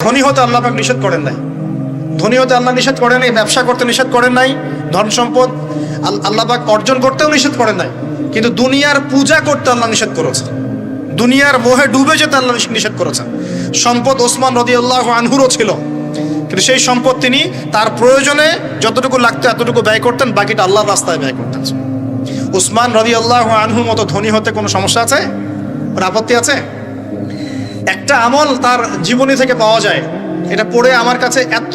ধনী হতে আল্লাহ পাক নিষেধ করেন নাই, ধনী হতে আল্লাহ নিষেধ করেন নাই, ব্যবসা করতে নিষেধ করেন নাই, ধন সম্পদ আল্লাহ পাক অর্জন করতেও নিষেধ করেন নাই, কিন্তু দুনিয়ার পূজা করতে আল্লাহ নিষেধ করেছেন, দুনিয়ার মোহে ডুবে যেতে আল্লাহ নিষেধ করেছেন। সম্পদ ওসমান রাদিয়াল্লাহু আনহুরও ছিল, কিন্তু সেই সম্পদ তিনি তার প্রয়োজনে যতটুকু লাগতো এতটুকু ব্যয় করতেন, বাকিটা আল্লাহর রাস্তায় ব্যয় করতেন। ওসমান রাদিয়াল্লাহু আনহুর মতো ধনী হতে কোনো সমস্যা আছে? ওর আপত্তি আছে? একটা আমল তার জীবনী থেকে পাওয়া যায়, এটা পড়ে আমার কাছে এত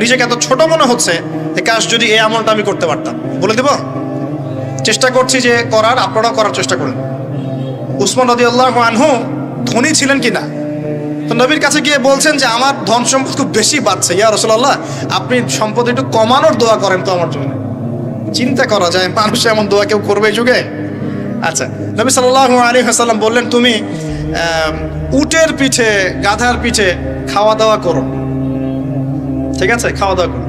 নিজেকে এত ছোট মনে হচ্ছে যে কাশ যদি এই আমলটা আমি করতে পারতাম। বলে দেব, চেষ্টা করছি যে করার, আপনারাও করার চেষ্টা করুন। উসমান রাদিয়াল্লাহু আনহু ধনী ছিলেন কিনা, তো নবীর কাছে গিয়ে বলছেন যে আমার ধন সম্পদ খুব বেশি বাড়ছে, ইয়া রাসূলুল্লাহ আপনি সম্পদ একটু কমানোর দোয়া করেন তো আমার জন্য। চিন্তা করা যায় মানুষ এমন দোয়া কেউ করবে এই যুগে? আচ্ছা, নবী সাল্লাল্লাহু আলাইহি ওয়াসাল্লাম বললেন তুমি উটের পিঠে, গাধার পিঠে খাওয়া দাওয়া করো, ঠিক আছে, খাওয়া দাওয়া করো।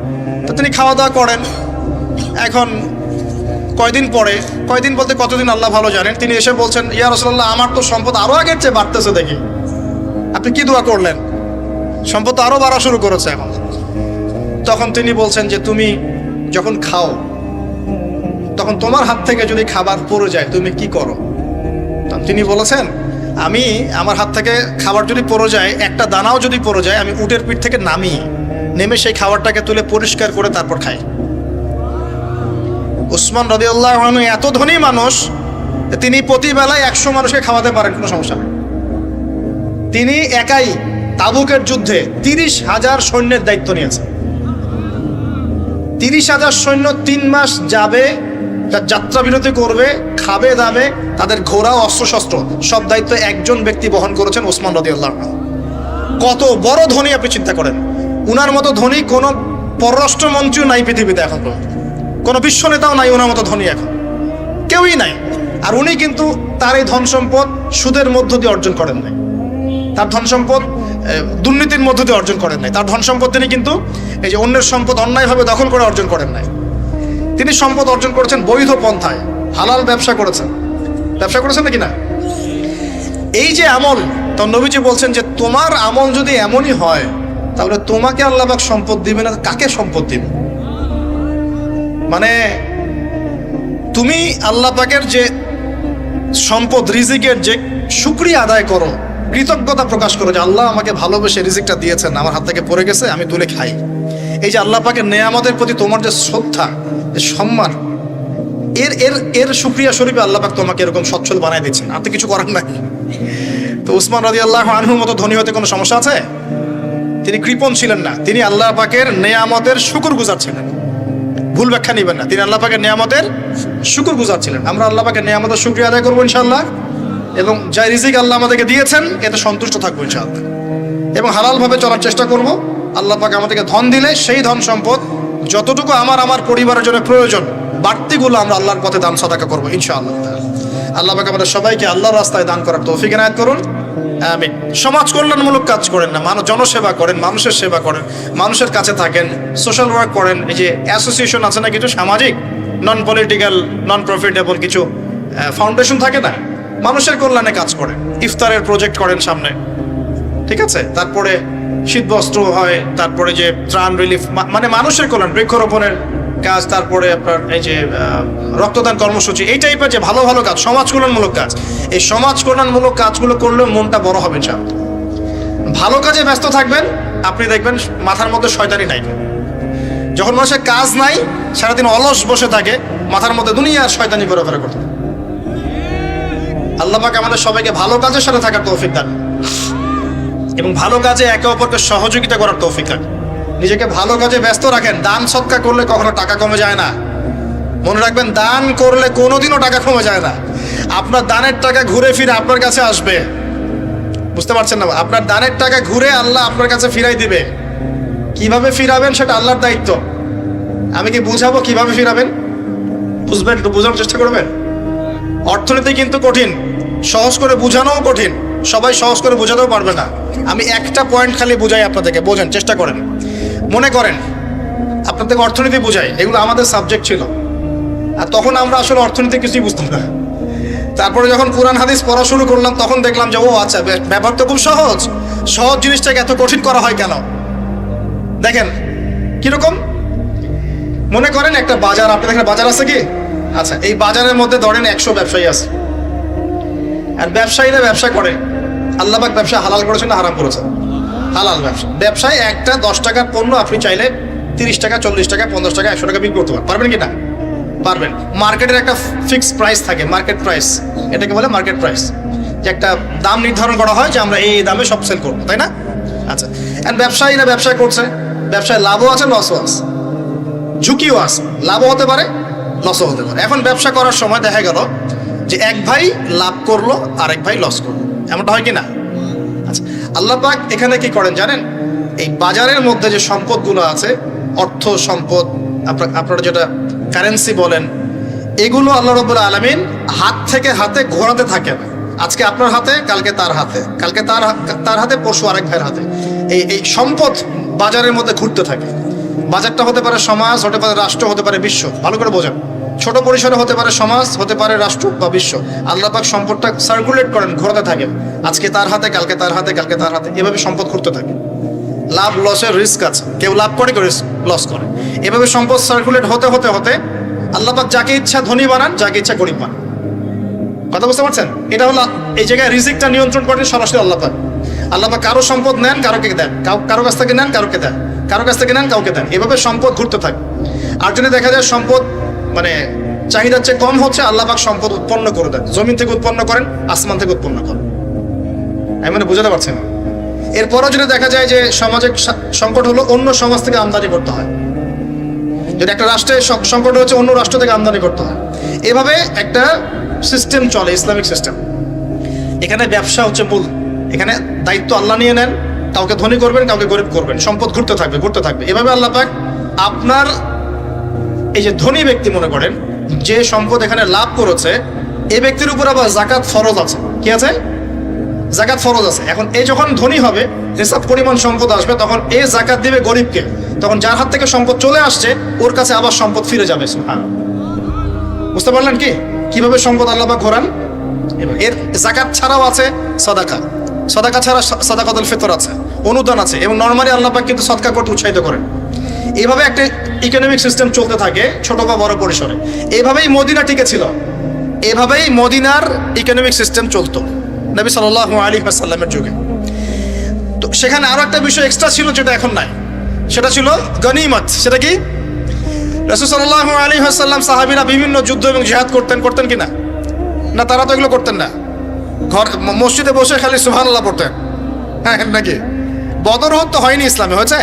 তো তিনি খাওয়া দাওয়া করেন। এখন কয়দিন পরে, কয়দিন বলতে কতদিন আল্লাহ ভালো জানেন, তিনি এসে বলছেন ইয়া রাসূলুল্লাহ আমার তো সম্পদ আরো আগের চেয়ে বাড়তেছে দেখি, আপনি কি দোয়া করলেন? সম্পদ তো আরো বাড়া শুরু করেছে এখন। তখন তিনি বলছেন যে তুমি যখন খাও তখন তোমার হাত থেকে যদি খাবার পড়ে যায় তুমি কি করো? তিনি বলেছেন আমি, আমার হাত থেকে খাবার যদি পড়ে যায়, একটা দানাও যদি পড়ে যায়, আমি উটের পিঠ থেকে নেমে সেই খাবারটাকে তুলে পরিষ্কার করে তারপর খাই। উসমান রাদিয়াল্লাহু আনহু এত ধনী মানুষ, তিনি প্রতি বেলায় 100 মানুষকে খাওয়াতে পারেন, কোনো সমস্যা নেই। তিনি একাই তাবুকের যুদ্ধে 30,000 সৈন্যের দায়িত্ব নিয়েছেন। 30,000 সৈন্য 3 মাস যাবে, যাত্রা বিরতি করবে, খাবে দাবে, তাদের ঘোড়া অস্ত্রশস্ত্র সব দায়িত্ব একজন ব্যক্তি বহন করেছেন, ওসমান রাদিয়াল্লাহু আনহু। কত বড় ধনী আপনি চিন্তা করেন। উনার মতো ধনী কোনো পররাষ্ট্রমন্ত্রীও নাই পৃথিবীতে, এখন কোনো বিশ্ব নেতাও নাই ওনার মতো ধনী, এখন কেউই নাই। আর উনি কিন্তু তার এই ধন সম্পদ সুদের মধ্য দিয়ে অর্জন করেন নাই, তার ধন সম্পদ দুর্নীতির মধ্য দিয়ে অর্জন করেন নাই। তার ধন সম্পদ তিনি কিন্তু এই যে অন্যের সম্পদ অন্যায়ভাবে দখল করে অর্জন করেন নাই। তিনি সম্পদ অর্জন করেছেন বৈধ পন্থায়, হালাল ব্যবসা করেছেন। ব্যবসা করেছেন নাকি না? এই যে আমল, তো নবীজি বলছেন যে তোমার আমল যদি এমনই হয় তাহলে তোমাকে আল্লাহ পাক সম্পদ দিবে না, কাকে সম্পদ দিবে? তুমি আল্লাহ পাকের যে সম্পদ, রিজিকের যে শুকরিয়া আদায় করো, কৃতজ্ঞতা প্রকাশ করো যে আল্লাহ আমাকে ভালোবেসে রিজিকটা দিয়েছেন, আমার হাত থেকে পড়ে গেছে, আমি তুলে খাই। এই যে আল্লাহ পাকের নেয়ামতের প্রতি তোমার যে শ্রদ্ধা, যে সম্মান, এর শুকরিয়া স্বরূপে আল্লাহ পাক তোমাকে এরকম সচ্ছল বানায় দিচ্ছেন, আর তো কিছু করার নাই। তো উসমান রাদিয়াল্লাহু আনহুর মতো ধনী হতে কোনো সমস্যা আছে? তিনি কৃপণ ছিলেন না, তিনি আল্লাহ পাকের নেয়ামতের শুকরগুজার ছিলেন। ভুল ব্যাখ্যা নেবেন না, তিনি আল্লাহ পাকের নেয়ামতের শুকরগুজার ছিলেন। আমরা আল্লাহ পাকের নেয়ামতের শুকরিয়া আদায় করবো ইনশাআল্লাহ, এবং যা রিজিক আল্লাহ আমাদেরকে দিয়েছেন এতে সন্তুষ্ট থাকবো ইনশাআল্লাহ, এবং হালালভাবে চলার চেষ্টা করব। আল্লাহ পাক আমাদেরকে ধন দিলে সেই ধন সম্পদ যতটুকু আমার পরিবারের জন্য প্রয়োজন, বাড়তিগুলো আমরা আল্লাহর পথে দান সাদাকা করবো ইনশাআল্লাহ। আল্লাহ পাক আমাদের সবাইকে আল্লাহর রাস্তায় দান করার তৌফিক এনায়েত করুন, আমিন। সমাজ কল্যাণমূলক কাজ করেন না, জনসেবা করেন, মানুষের সেবা করেন, মানুষের কাছে থাকেন, সোশ্যাল ওয়ার্ক করেন। এই যে অ্যাসোসিয়েশন আছে না, কিছু সামাজিক নন পলিটিক্যাল নন প্রফিটেবল কিছু ফাউন্ডেশন থাকে না, মানুষের কল্যাণে কাজ করেন, ইফতারের প্রজেক্ট করেন সামনে, ঠিক আছে। তারপরে শীতবস্ত্র হয়, তারপরে যে ত্রাণ রিলিফ, মানুষের কল্যাণ, বৃক্ষরোপণের কাজ, তারপরে আপনার এই যে রক্তদান কর্মসূচি, এই টাইপের যে ভালো ভালো কাজ, সমাজ কল্যাণমূলক কাজ, এই সমাজ কল্যাণমূলক কাজগুলো করলে মনটা বড় হবে ইনশাআল্লাহ। ভালো কাজে ব্যস্ত থাকবেন, আপনি দেখবেন মাথার মধ্যে শয়তানি নাই। যখন মানুষের কাজ নাই, সারাদিন অলস বসে থাকে, মাথার মধ্যে দুনিয়ার শয়তানি ঘোরাফেরা করতে। আল্লাহ পাক আমাদের সবাইকে ভালো কাজের সাথে থাকার তৌফিক দান, এবং ভালো কাজে একে অপরকে সহযোগিতা করার তৌফিক দান। নিজেকে ভালো কাজে ব্যস্ত রাখেন। দান সদকা করলে কখনো টাকা কমে যায় না, মনে রাখবেন। দান করলে কোনোদিনও টাকা কমে যায় না। আপনার দানের টাকা ঘুরে ফিরে আপনার কাছে আসবে, বুঝতে পারছেন না? আপনার দানের টাকা ঘুরে আল্লাহ আপনার কাছে ফিরাই দিবে। কিভাবে ফিরাবেন সেটা আল্লাহর দায়িত্ব। আমি কি বুঝাবো কিভাবে ফিরাবেন? বুঝবেন, একটু বোঝানোর চেষ্টা করবেন। অর্থনীতি কিন্তু কঠিন, সহজ করে বোঝানোও কঠিন, সবাই সহজ করে বোঝাতেও পারবে না। আমি একটা পয়েন্ট খালি বুঝাই আপনাদেরকে, বোঝেন, চেষ্টা করেন। মনে করেন আপনাদেরকে অর্থনীতি বুঝাই, এগুলো আমাদের সাবজেক্ট ছিল, আর তখন আমরা আসলে অর্থনীতি কিছুই বুঝতাম না। তারপরে যখন কোরআন হাদিস পড়া শুরু করলাম তখন দেখলাম যে ও আচ্ছা, ব্যাপার তো খুব সহজ। সহজ জিনিসটাকে এত কঠিন করা হয় কেন? দেখেন কিরকম, মনে করেন একটা বাজার, আপনি দেখেন বাজার আছে কি? আচ্ছা, এই বাজারের মধ্যে ধরেন 100 ব্যবসায়ী আছে, আর ব্যবসায়ীরা ব্যবসা করে। আল্লাহ পাক ব্যবসা হালাল করেছেন না হারাম করেছেন? হালাল ব্যবসা। ব্যবসায় একটা 10 টাকার পণ্য আপনি চাইলে 30 টাকা, 40 টাকা, 50 টাকা, 100 টাকা বিক্রি করতে পারবেন কি না? পারবেন। মার্কেটের একটা ফিক্সড প্রাইস থাকে, মার্কেট প্রাইস, এটাকে বলে মার্কেট প্রাইস, যে একটা দাম নির্ধারণ করা হয় যে আমরা এই দামে সব সেল করবো, তাই না? আচ্ছা, আর ব্যবসায়ীরা ব্যবসা করছে, ব্যবসায় লাভও আছে লসও আছে, ঝুঁকিও আছে, লাভও হতে পারে লসও হতে পারে। এখন ব্যবসা করার সময় দেখা গেল যে এক ভাই লাভ করলো আর এক ভাই লস করলো, এমনটা হয় কি না? আচ্ছা, আল্লাহ পাক এখানে কি করেন জানেন? এই বাজারের মধ্যে যে সম্পদগুলো আছে, অর্থ সম্পদ, আপনারা যেটা কারেন্সি বলেন, এগুলো আল্লাহ রাব্বুল আলামিন হাত থেকে হাতে ঘোরাতে থাকেন। আজকে আপনার হাতে, কালকে তার হাতে, কালকে তার হাতে, পরশু আরেক ভাইয়ের হাতে। এই সম্পদ বাজারের মধ্যে ঘুরতে থাকে। বাজারটা হতে পারে সমাজ, হতে পারে রাষ্ট্র, হতে পারে বিশ্ব। ভালো করে বোঝেন, ছোট পরিসরে হতে পারে সমাজ, হতে পারে রাষ্ট্র বা বিশ্ব। আল্লাহ পাক সম্পদটা সার্কুলেট করেন, ঘোরাতে থাকেন। আজকে তার হাতে, কালকে তার হাতে, কালকে তার হাতে, এভাবে সম্পদ ঘুরতে থাকে। লাভ লসের রিস্ক আছে, কেউ লাভ করে, কেউ লস করে। এভাবে সম্পদ সার্কুলেট হতে হতে হতে আল্লাহ পাক যাকে ইচ্ছা ধনী বানান, যাকে ইচ্ছা গরিব বানান। কথা বুঝতে পারছেন? এটা হলো এই জায়গায় রিজিকটা নিয়ন্ত্রণ করেন সরাসরি আল্লাহ পাক। আল্লাহ পাক কারো সম্পদ নেন, কারোকে দেন, কারো কাছ থেকে নেন, কারোকে দেন, কারো কাছ থেকে নেন, কাউকে দেন। এভাবে সম্পদ ঘুরতে থাকে। আর যদি দেখা যায় সম্পদ মানে চাহিদার চেয়ে কম হচ্ছে, আল্লাহ পাক সম্পদ উৎপন্ন করে দেন। জমিন থেকে উৎপন্ন করেন, আসমান থেকে উৎপন্ন করেন। আমি মানে বুঝাতে পারছেন? এরপরও যদি দেখা যায় যে সমাজে সংকট হলো, অন্য সমাজ থেকে আমদানি করতে হয়। যদি একটা রাষ্ট্রের সংকট হচ্ছে, অন্য রাষ্ট্র থেকে আমদানি করতে হয়। এভাবে একটা সিস্টেম চলে, ইসলামিক সিস্টেম। এখানে ব্যবসা হচ্ছে মূল। এখানে দায়িত্ব আল্লাহ নিয়ে নেন, কাউকে ধনী করবেন, কাউকে গরিব করবেন। সম্পদ ঘুরতে থাকবে, ঘুরতে থাকবে। এভাবে আল্লাহ পাক আপনার এই যে ধনী ব্যক্তি, মনে করেন যে সম্পদ এখানে লাভ করেছে, এই ব্যক্তির উপর আবার জাকাত ফরজ আছে। কি আছে? জাকাত ফরজ আছে। এখন এই যখন ধনী হবে, যেসব পরিমাণ সম্পদ আসবে, তখন এই জাকাত দিবে গরিবকে। তখন যার হাত থেকে সম্পদ চলে আসছে, ওর কাছে আবার সম্পদ ফিরে যাবে। বুঝতে পারলেন কি কিভাবে সম্পদ আল্লাহ পাক ঘোরান? এর জাকাত ছাড়াও আছে সাদাকা। সাদাকা ছাড়া সাদাকাতুল ফিতর আছে, অনুদান আছে। এবং নরমালি আল্লাহ পাক কিন্তু সদকা করতে উৎসাহিত করেন। এইভাবে একটা ইকোনমিক সিস্টেম চলতে থাকে, ছোট বা বড় পরিসরে। এইভাবেই মদিনা টিকে ছিল, এভাবেই মদিনার ইকোনমিক সিস্টেম চলতো নবী সাল্লাল্লাহু আলাইহি ওয়াসাল্লামের যুগে। তো সেখানে আরো একটা বিষয় এক্সট্রা ছিল, যেটা এখন নাই। সেটা ছিল গনিমত। সেটা কি? রাসূল সাল্লাল্লাহু আলাইহি ওয়াসাল্লাম সাহাবীরা বিভিন্ন যুদ্ধ এবং জিহাদ করতেন কিনা? না, তারা তো এগুলো করতেন না। ঘর মসজিদে বসে খালি সুবহানাল্লাহ পড়তেন। হ্যাঁ নাকি? বদর উহুদ তো হয়নি ইসলামে, হয়েছে?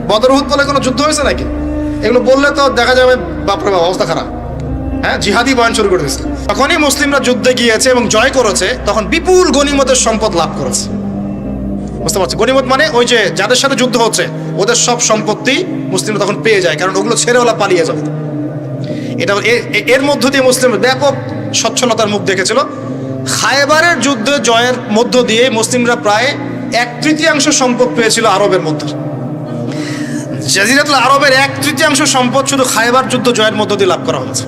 বদর উহুদ বলে কোনো যুদ্ধ হয়েছে নাকি? এগুলো বললে তো দেখা যাবে বাপরে বাপ, অবস্থা খারাপ। হ্যাঁ, জিহাদি বয়ান শুরু করে দিয়েছে। তখনই মুসলিমরা যুদ্ধে গিয়েছে এবং জয় করেছে, তখন বিপুল গনিমতের সম্পদ লাভ করেছে। বুঝতে পারছি? গনিমত মানে ওই যে যাদের সাথে যুদ্ধ হচ্ছে, ওদের সব সম্পত্তি মুসলিমরা তখন পেয়ে যায়, কারণ ওগুলো ছেড়ে ওরা পালিয়ে যাবে। এটা এর মধ্য দিয়ে মুসলিম ব্যাপক সচ্ছলতার মুখ দেখেছিল। খায়বারের যুদ্ধে জয়ের মধ্য দিয়ে মুসলিমরা প্রায় 1/3 সম্পদ পেয়েছিল আরবের মধ্যে। জাজিরাতুল আরবের 1/3 সম্পদ শুধু খায়বার যুদ্ধ জয়ের মধ্য দিয়ে লাভ করা হয়েছে।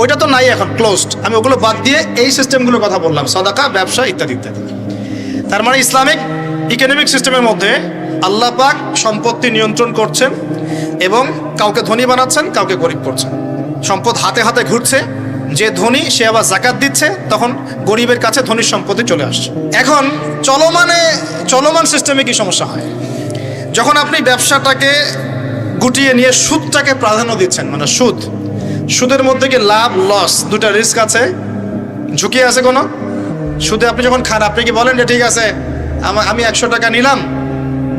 ওইটা তো নাই, এখন ক্লোজড। আমি ওগুলো বাদ দিয়ে এই সিস্টেমগুলোর কথা বললাম, সাদাকা, ব্যবসা ইত্যাদি ইত্যাদি। তার মানে ইসলামিক ইকোনমিক সিস্টেমের মধ্যে আল্লাহ পাক সম্পত্তি নিয়ন্ত্রণ করছেন এবং কাউকে ধনী বানাচ্ছেন, কাউকে গরিব করছেন। সম্পদ হাতে হাতে ঘুরছে। যে ধনী সে আবার জাকাত দিচ্ছে, তখন গরিবের কাছে ধনীর সম্পত্তি চলে আসছে। এখন চলমান সিস্টেমে কি সমস্যা হয়? যখন আপনি ব্যবসাটাকে গুটিয়ে নিয়ে সুদটাকে প্রাধান্য দিচ্ছেন, মানে সুদের মধ্যে কি লাভ লস দুটা রিস্ক আছে, ঝুঁকি আছে কোনো? সুদে আপনি যখন খান, আপনি কি বলেন যে ঠিক আছে আমি 100 টাকা নিলাম,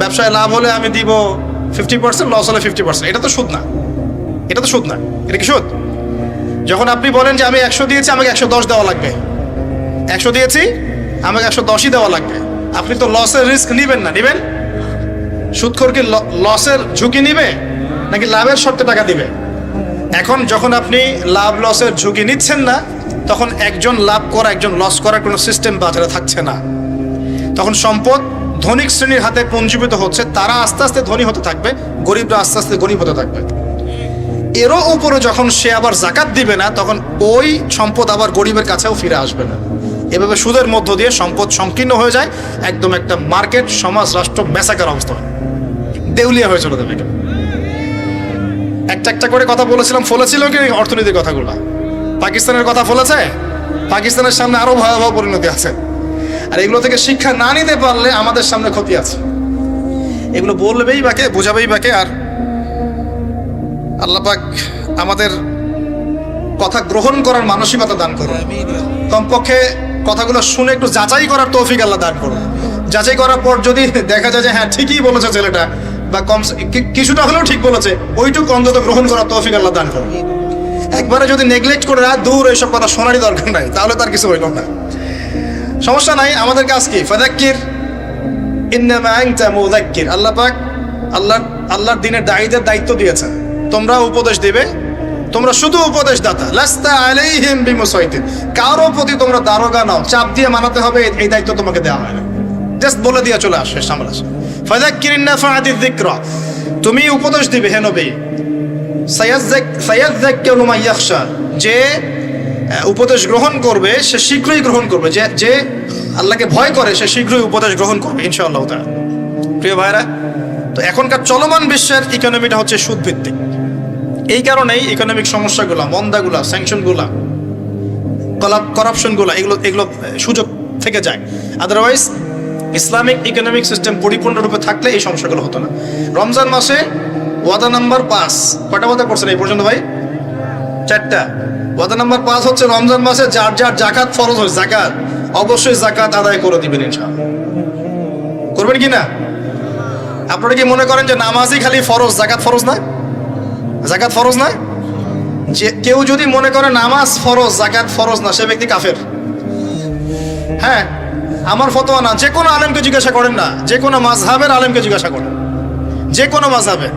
ব্যবসায় লাভ হলে আমি দিব 50%, লস হলে 50%। এটা তো সুদ না, এটা তো সুদ না। এটা কি সুদ? যখন আপনি বলেন যে আমি 100 দিয়েছি, আমাকে 110 দেওয়া লাগবে, 100 দিয়েছি আমাকে 110ই দেওয়া লাগবে, আপনি তো লসের রিস্ক নিবেন না? নিবেন? সুদখোর কি লসের ঝুঁকি নিবে নাকি লাভের শর্তে টাকা দিবে? এখন যখন আপনি লাভ লসের ঝুঁকি নিচ্ছেন না, তখন একজন লাভ করা একজন লস করার কোনো সিস্টেম বাজারে থাকছে না। তখন সম্পদ ধনিক শ্রেণীর হাতে পুঞ্জীভূত হচ্ছে, তারা আস্তে আস্তে ধনী হতে থাকবে, গরিবরা আস্তে আস্তে গরিব হতে থাকবে। এরও উপরে যখন সে আবার জাকাত দিবে না, তখন ওই সম্পদ আবার গরিবের কাছেও ফিরে আসবে না। এভাবে সুদের মধ্য দিয়ে সম্পদ সংকীর্ণ হয়ে যায়, একদম একটা মার্কেট, সমাজ, রাষ্ট্র ম্যাসাকার অবস্থা হয়, দেউলিয়া হয়ে চলে যাবে। একটা একটা করে কথা বলেছিলাম, ফলেছিল কি অর্থনীতির কথাগুলো? পাকিস্তানের কথা ফলেছে? পাকিস্তানের সামনে আরো ভয়াবহ পরিণতি আছে। আর এগুলো থেকে শিক্ষা না নিতে পারলে আমাদের সামনে ক্ষতি আছে। এগুলো বলবেই বাকে, বোঝাবেই বাকে। আর আল্লাহ পাক আমাদের কথা গ্রহণ করার মানসিকতা দান করুন। কমপক্ষে কথাগুলো শুনে একটু যাচাই করার তৌফিক আল্লাহ দান করুন। যাচাই করার পর যদি দেখা যায় যে হ্যাঁ ঠিকই বলেছে ছেলেটা, বা কম কিছুটা হলেও ঠিক বলেছে, ওইটুকু অন্তত গ্রহণ করার তৌফিক আল্লাহ দান করুন। একবারে যদি নেগলেক্ট করে দূর এইসব কথা শোনারই দরকার নাই, তাহলে তার কিছু হইল না। সমস্যা নাই, আমাদের কাজ কি? ফাযাক্কির ইন্নামা আনতা মুযাক্কির। আল্লাহ পাক আল্লাহর দ্বীনের দায়ীদের দায়িত্ব দিয়েছেন, তোমরা উপদেশ দিবে, তোমরা শুধু উপদেশ দাতা। লাস্তা আলাইহিম বিমুসাইতির। কারো প্রতি তোমরা দারোগা নাও, চাপ দিয়ে মানাতে হবে, এই দায়িত্ব তোমাকে দেওয়া হয় না। জাস্ট বলে দিয়ে চলে আসে সামনে। ফাযাক্কির ইন্নাফাআতিয যিকরা। তুমি উপদেশ দিবে হে নবী। সায়াযাক্কারু মান ইয়াখশা। যে উপদেশ গ্রহণ করবে সে শীঘ্রই গ্রহণ করবে, যে আল্লাহকে ভয় করে সে শীঘ্রই উপদেশ গ্রহণ করবে ইনশাআল্লাহ তাআলা। প্রিয় ভাইরা, তো এখনকার চলমান বিশ্বের ইকোনমিটা হচ্ছে সুদ ভিত্তিক। এই কারণেই ইকোনমিক সমস্যাগুলো, মন্দাগুলা, স্যাংশনগুলা, করাপশনগুলা, এগুলো সুযোগ থেকে যায়। আদারওয়াইজ ইসলামিক ইকোনমিক সিস্টেম পরিপূর্ণরূপে থাকলে এই সমস্যাগুলো হতো না। রমজান মাসে ওয়াদা নাম্বার 5, কয়টা ওয়াদা করছেন এই পর্যন্ত ভাই? 4টা। ওয়াদা নাম্বার 5 হচ্ছে রমজান মাসে যার যার জাকাত ফরজ হয়, জাকাত অবশ্যই জাকাত আদায় করে দিবেন ইনশাআল্লাহ। করবেন কি না? আপনারা কি মনে করেন যে নামাজই খালি ফরজ, জাকাত ফরজ না? জাকাত ফরজ না? যে কেউ যদি মনে করে নামাজ ফরজ, জাকাত ফরজ না, সে ব্যক্তি কাফের। হ্যাঁ, আমার ফতোয়া না, যে কোনো আলেমকে জিজ্ঞাসা করেন না, যে কোনো মাযহাবের আলেমকে জিজ্ঞাসা করেন, যে কোনো মাযহাবে।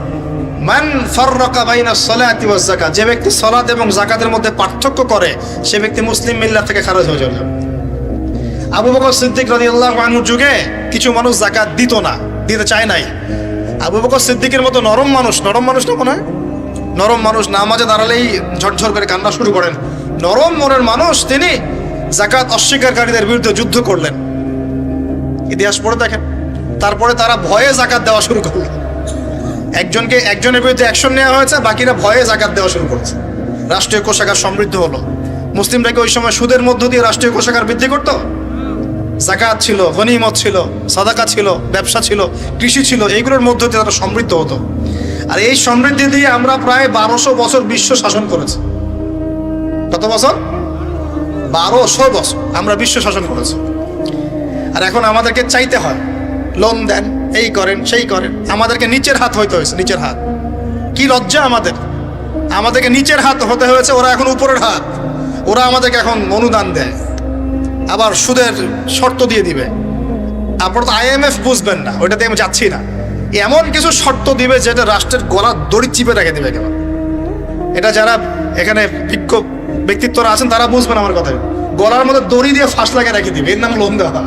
মান ফাররাকা বাইনা সলাতি ওয়াজ যাকাত। যে ব্যক্তি সালাত এবং যাকাতের মধ্যে পার্থক্য করে, সে ব্যক্তি মুসলিম মিল্লাত থেকে খারিজ হয়ে যাবে। আবু বকর সিদ্দিক রাদিয়াল্লাহু আনহুর যুগে কিছু মানুষ যাকাত দিত না, দিতে চায় নাই। আবু বকর সিদ্দিকের মতো নরম মানুষ না মনে হয়, নরম মানুষ নামাজে দাঁড়ালেই ঝরঝর করে কান্না শুরু করেন, নরম মনের মানুষ, তিনি যাকাত অস্বীকারীদের বিরুদ্ধে যুদ্ধ করলেন। ইতিহাস পড়ে দেখেন। তারপরে তারা ভয়ে যাকাত দেওয়া শুরু করলো। একজনের বিরুদ্ধে অ্যাকশন নেওয়া হয়েছে, বাকিরা ভয়ে যাকাত দেওয়া শুরু করেছে। রাষ্ট্রীয় কোষাগার সমৃদ্ধ হলো। মুসলিমরা কি ওই সময় সুদের মধ্য দিয়ে রাষ্ট্রীয় কোষাগার বৃদ্ধি করতো? যাকাত ছিল, গনিমত ছিল, সাদাকা ছিল, ব্যবসা ছিল, কৃষি ছিল, এইগুলোর মধ্য দিয়ে তারা সমৃদ্ধ হতো। আর এই সমৃদ্ধি দিয়ে আমরা প্রায় 1200 বছর বিশ্ব শাসন করেছি। কত বছর? 1200 বছর আমরা বিশ্ব শাসন করেছি। আর এখন আমাদেরকে চাইতে হয়, লোন দেন, এই করেন, সেই করেন। আমাদেরকে নিচের হাত হইতে হয়েছে, নিচের হাত। কি লজ্জা আমাদেরকে নিচের হাত হতে হয়েছে, ওরা এখন উপরের হাত। ওরা আমাদেরকে এখন অনুদান দেয়, আবার সুদের শর্ত দিয়ে দিবে। আপনারা তো IMF বুঝবেন না, ওইটাতে আমি যাচ্ছি না। এমন কিছু শর্ত দিবে যেটা রাষ্ট্রের গলা দড়ি চিপে রেখে দিবে কেন। এটা যারা এখানে বিক্ষোভ ব্যক্তিত্বরা আছেন তারা বুঝবেন আমার কথা। গলার মধ্যে দড়ি দিয়ে ফাঁস লাগিয়ে রেখে দিবে, এর নাম লোন দেওয়া।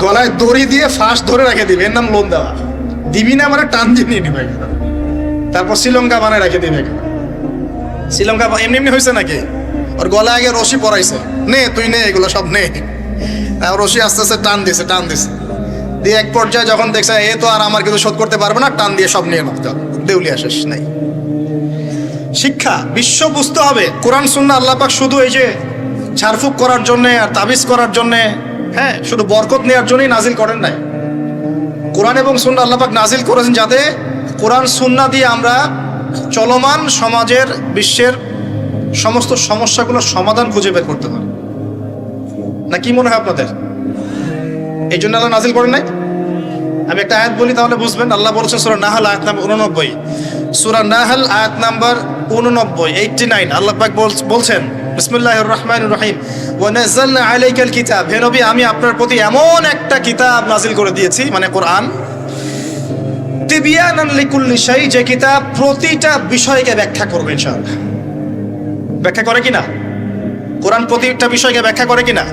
গলায় দড়ি দিয়ে ফাঁস ধরে রেখে দিবে, এর নাম লোন দেওয়া। দিবি না মানে টান দিয়ে নিয়ে নিবে। তারপর শ্রীলঙ্কা বানায় রেখে দিবে। শ্রীলঙ্কা এমনি হয়েছে নাকি? ওর গলায় আগে রশি পরাইছে, নে তুই নে, এগুলো সব নে। রশি আস্তে আস্তে টান দিছে দিয়ে এক পর্যায়ে যখন দেখছে এ তো আর আমার কিছু শোধ করতে পারবে না, টান দিয়ে সব নিয়ে নাও, দেউলিয়া শেষ নাই। শিক্ষা বিশ্ব বুঝতে হবে। কোরআন সুন্নাহ আল্লাহ পাক শুধু এই যে ঝাড়ফুঁক করার জন্যে আর তাবিজ করার জন্যে, হ্যাঁ, শুধু বরকত নেওয়ার জন্যই নাজিল করেন নাই। কোরআন এবং সুন্নাহ আল্লাহ পাক নাজিল করেছেন যাতে কোরআন সুন্নাহ দিয়ে আমরা চলমান সমাজের, বিশ্বের সমস্ত সমস্যাগুলোর সমাধান খুঁজে বের করতে পারি। না কি মনে হয় আপনাদের? এই জন্য আল্লাহ নাজিল করেন নাই। আমি একটা আয়াত বলি তাহলে বুঝবেন। আল্লাহ বলছেন সূরা নাহল আয়াত নাম্বার 89, সূরা নাহল আয়াত নাম্বার 89 আল্লাহ পাক বলছেন বিসমিল্লাহির রহমানির রহিম, ওয়া নাযালনা আলাইকাল কিতাব। হে নবী, আমি আপনার প্রতি এমন একটা কিতাব নাজিল করে দিয়েছি, মানে কোরআন, তিবিয়ানান লিকুল্লি শাই, যে কিতাব প্রতিটা বিষয়কে ব্যাখ্যা করবে ইনশাআল্লাহ। ব্যাখ্যা করে কিনা? কোরআন প্রতিটা বিষয়কে ব্যাখ্যা করে কিনা?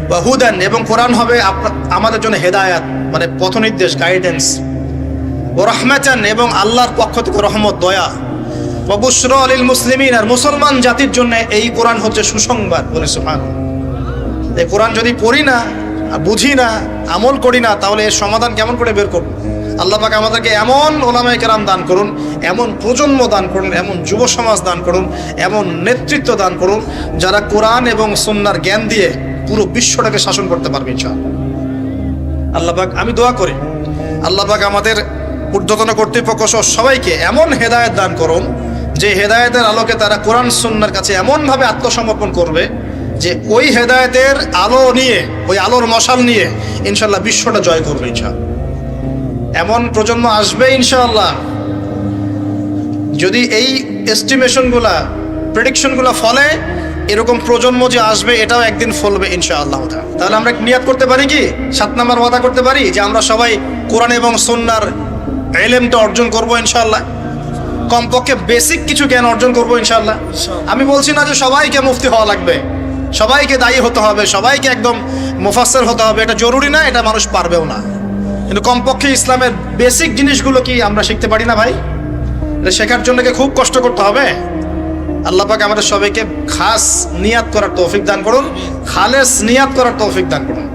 ওয়া হুদান, এবং কোরআন হবে আমাদের জন্য হেদায়াত, মানে পথ নির্দেশ, গাইডেন্স। ও রাহমাতান, এবং আল্লাহর পক্ষ থেকে রহমত, দয়া। ওয়া বুশরা লিল মুসলিমিন, আর মুসলমান জাতির জন্য এই কোরআন হচ্ছে সুসংবাদ। বলে সুবহানাল্লাহ। এই কোরআন যদি পড়ি না, বুঝি না, আমল করি না, তাহলে এর সমাধান কেমন করে বের করব? আল্লাহ পাক আমাদেরকে এমন ওলামায়ে কেরাম দান করুন, এমন প্রজন্ম দান করুন, এমন যুব সমাজ দান করুন, এমন নেতৃত্ব দান করুন, যারা কোরআন এবং সুন্নাহর জ্ঞান দিয়ে পুরো বিশ্বটাকে শাসন করতে পারবে ইনশাআল্লাহ। আল্লাহ পাক, আমি দোয়া করি আল্লাহ পাক আমাদের ঊর্ধ্বতন কর্তৃপক্ষ সহ সবাইকে এমন হেদায়েত দান করুন, যে হেদায়েতের আলোকে তারা কোরআন সুন্নাহর কাছে এমনভাবে আত্মসমর্পণ করবে যে ওই হেদায়েতের আলো নিয়ে, ওই আলোর মশাল নিয়ে ইনশাআল্লাহ বিশ্বটা জয় করবে ইনশাআল্লাহ। এমন প্রজন্ম আসবে ইনশাআল্লাহ, যদি এই এস্টিমেশনগুলা, প্রেডিকশনগুলা ফলে, এরকম প্রজন্ম যে আসবে এটাও একদিন ফলবে ইনশাআল্লাহ। তাহলে আমরা নিয়াত করতে পারি কি, 7 নাম্বার ওয়াদা করতে পারি যে আমরা সবাই কোরআন এবং সুন্নাহর ইলমটা অর্জন করব ইনশাআল্লাহ। কমপক্ষে বেসিক কিছু জ্ঞান অর্জন করব ইনশাআল্লাহ। আমি বলছি না যে সবাইকে মুফতি হওয়া লাগবে, সবাইকে দায়ী হতে হবে, সবাইকে একদম মুফাসসির হতে হবে, এটা জরুরি না, এটা মানুষ পারবেও না। কিন্তু কমপক্ষে ইসলামের বেসিক জিনিসগুলো কি আমরা শিখতে পারি না ভাই? এটা শেখার জন্য কি খুব কষ্ট করতে হবে? আল্লাহ পাক আমাদের সবাইকে খাস নিয়াত করার তৌফিক দান করুন, খালেস নিয়াত করার তৌফিক দান করুন।